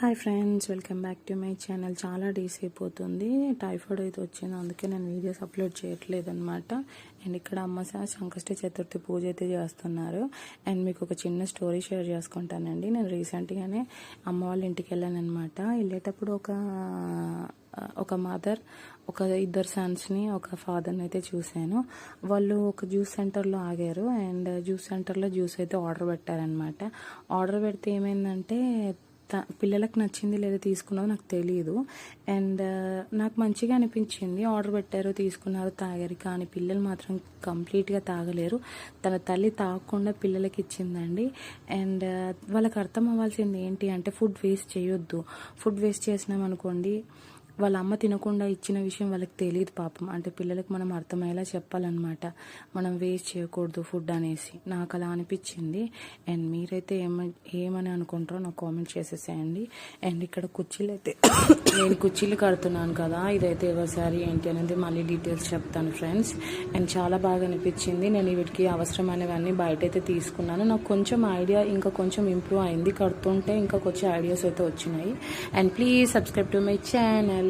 Hi friends, welcome back to my channel. చాలా days అయిపోతుంది, typhoid అయితే వచ్చింది, అందుకే నేను వీడియోస్ అప్లోడ్ చేయట్లేదు అనమాట. అండ్ ఇక్కడ అమ్మ సంకష్టి చతుర్థి పూజ అయితే చేస్తున్నారు. అండ్ మీకు ఒక చిన్న స్టోరీ షేర్ చేసుకుంటానండి. నేను రీసెంట్గానే అమ్మ వాళ్ళ ఇంటికి వెళ్ళాను అనమాట. వెళ్ళేటప్పుడు ఒక మదర్, ఇద్దరు సన్స్ని, ఒక ఫాదర్ని అయితే చూశాను. వాళ్ళు ఒక జ్యూస్ సెంటర్లో ఆగారు. అండ్ జ్యూస్ సెంటర్లో జ్యూస్ అయితే ఆర్డర్ పెట్టారనమాట. ఆర్డర్ పెడితే ఏమైందంటే పిల్లలకు నచ్చింది లేదా తీసుకున్నారో నాకు తెలియదు. అండ్ నాకు మంచిగా అనిపించింది. ఆర్డర్ పెట్టారు, తీసుకున్నారు, తాగారు. కానీ పిల్లలు మాత్రం కంప్లీట్గా తాగలేరు. తన తల్లి తాగకుండా పిల్లలకి ఇచ్చిందండి. అండ్ వాళ్ళకి అర్థం అవ్వాల్సింది ఏంటి అంటే ఫుడ్ వేస్ట్ చేయొద్దు. ఫుడ్ వేస్ట్ చేసినామనుకోండి, వాళ్ళ అమ్మ తినకుండా ఇచ్చిన విషయం వాళ్ళకి తెలియదు పాపం. అంటే పిల్లలకు మనం అర్థమయ్యేలా చెప్పాలన్నమాట, మనం వేస్ట్ చేయకూడదు ఫుడ్ అనేసి. నాకు అలా అనిపించింది. అండ్ మీరైతే ఏమని అనుకుంటారో నాకు కామెంట్ చేసేసేయండి. అండ్ ఇక్కడ కుర్చీలు అయితే నేను కుర్చీలు కడుతున్నాను కదా, ఇదైతే ఎవరిసారి ఏంటి అనేది మళ్ళీ డీటెయిల్స్ చెప్తాను ఫ్రెండ్స్. అండ్ చాలా బాగా అనిపించింది. నేను వీటికి అవసరమైనవన్నీ బయట అయితే తీసుకున్నాను. నాకు కొంచెం ఐడియా ఇంకా కొంచెం ఇంప్రూవ్ అయింది. కడుతుంటే ఇంకా కొంచెం ఐడియాస్ అయితే వచ్చినాయి. And please subscribe to my channel.